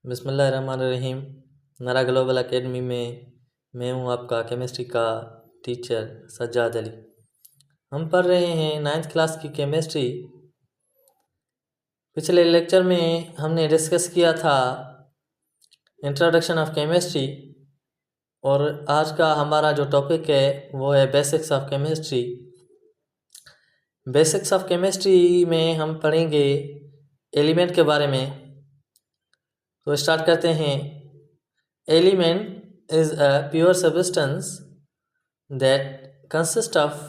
बिस्मिल्लाहिर्रहमानिर्रहीम। नरा global academy में मैं हूं आपका केमिस्ट्री का टीचर सज्जाद अली। हम पढ़ रहे हैं 9th क्लास की केमिस्ट्री। पिछले लेक्चर में हमने डिस्कस किया था इंट्रोडक्शन ऑफ केमिस्ट्री, और आज का हमारा जो टॉपिक है वो है basics of chemistry. Basics of chemistry में हम पढ़ेंगे एलिमेंट के बारे में। तो स्टार्ट करते हैं। Element is a pure substance that consist of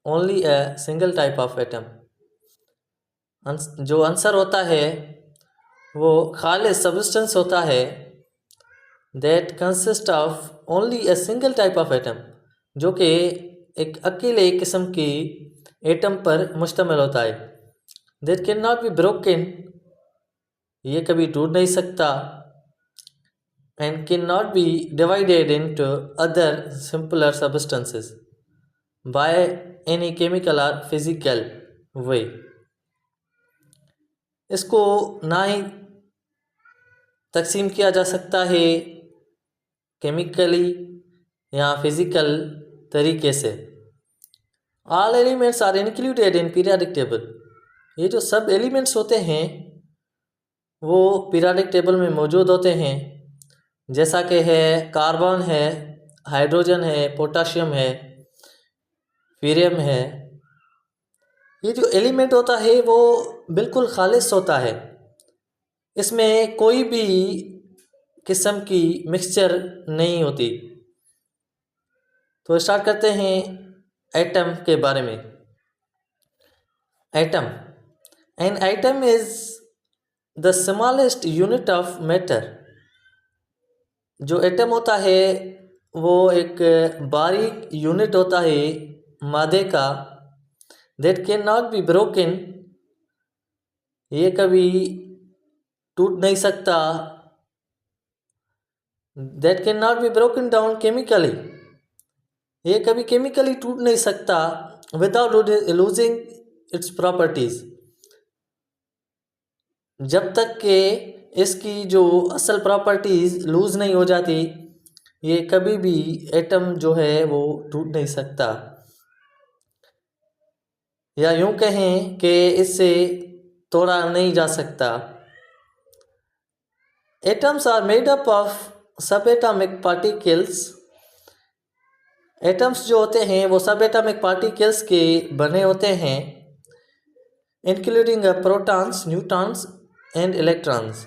only a single type of atom. जो आंसर होता है वो खालिस सब्सटेंस होता है that consist of only a single type of atom, जो कि एक अकेले किस्म की एटम पर मुश्तमिल होता है। That can not be broken, ये कभी टूट नहीं सकता। And can not be divided into other simpler substances by any chemical और फिजिकल वे। इसको ना ही तकसीम किया जा सकता है केमिकली या फिजिकल तरीके से। All elements are included in periodic table. ये जो सब एलिमेंट्स होते हैं वो पीरियोडिक टेबल में मौजूद होते हैं, जैसा कि है कार्बन है, हाइड्रोजन है, पोटाशियम है, हीलियम है। ये जो एलिमेंट होता है वो बिल्कुल खालिस होता है, इसमें कोई भी किस्म की मिक्सचर नहीं होती। तो स्टार्ट करते हैं एटम के बारे में। Atom, an atom is the smallest unit of matter. जो एटम होता है वो एक बारीक यूनिट होता है मादे का। That can not be broken, ये कभी टूट नहीं सकता। That can not be broken down chemically, ये कभी केमिकली टूट नहीं सकता। विदाउट लूजिंग इट्स प्रॉपर्टीज, जब तक कि इसकी जो असल प्रॉपर्टीज लूज नहीं हो जाती, ये कभी भी एटम जो है वो टूट नहीं सकता। या यूं कहें कि इससे तोड़ा नहीं जा सकता। Atoms are made up of sub atomic particles. Atoms जो होते हैं वो सब एटॉमिक पार्टिकल्स के बने होते हैं, including protons, neutrons and electrons,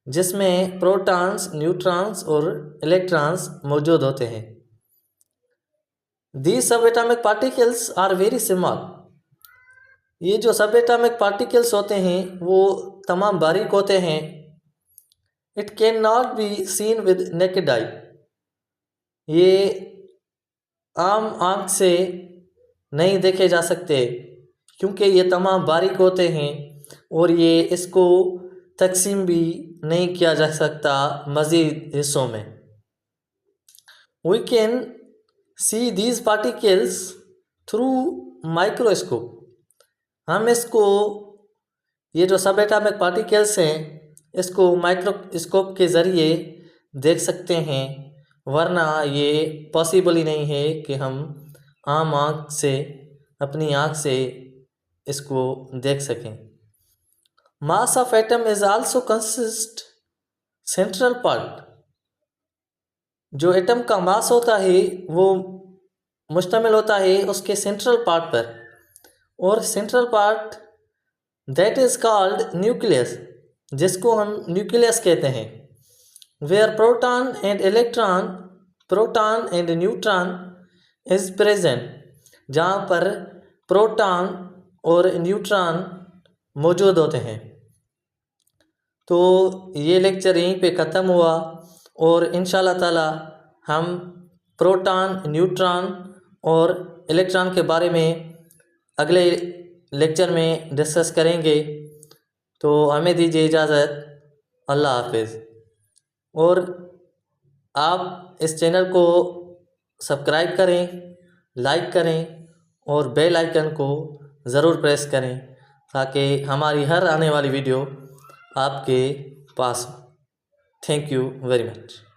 जिसमें प्रोटॉन्स, न्यूट्रॉन्स और इलेक्ट्रॉन्स मौजूद होते हैं। These subatomic particles are very small. ये जो सब एटॉमिक पार्टिकल्स होते हैं वो तमाम बारीक होते हैं। It can not be seen with naked eye, ये आम आँख से नहीं देखे जा सकते क्योंकि ये तमाम बारीक होते हैं, और ये इसको तकसीम भी नहीं किया जा सकता मज़ीद हिस्सों में। We can see these particles through microscope. हम इसको, ये जो सब एटॉमिक पार्टिकल्स हैं, इसको माइक्रोस्कोप के ज़रिए देख सकते हैं, वरना ये पॉसिबल ही नहीं है कि हम आम आँख से, अपनी आँख से इसको देख सकें। Mass of atom is also consist central part. जो एटम का मास होता है वो मुश्तमिल होता है उसके सेंट्रल पार्ट पर, और central part that is called nucleus, जिसको हम न्यूक्लियस कहते हैं। Where proton and electron, proton and neutron is present, जहाँ पर प्रोटॉन और न्यूट्रॉन मौजूद होते हैं। तो ये लेक्चर यहीं पे ख़त्म हुआ, और इंशाल्लाह ताला हम प्रोटॉन, न्यूट्रॉन और इलेक्ट्रॉन के बारे में अगले लेक्चर में डिस्कस करेंगे। तो हमें दीजिए इजाज़त। अल्लाह हाफिज़। और आप इस चैनल को सब्सक्राइब करें, लाइक करें और बेल आइकन को ज़रूर प्रेस करें ताकि हमारी हर आने वाली वीडियो आपके पास हो। Thank you very much.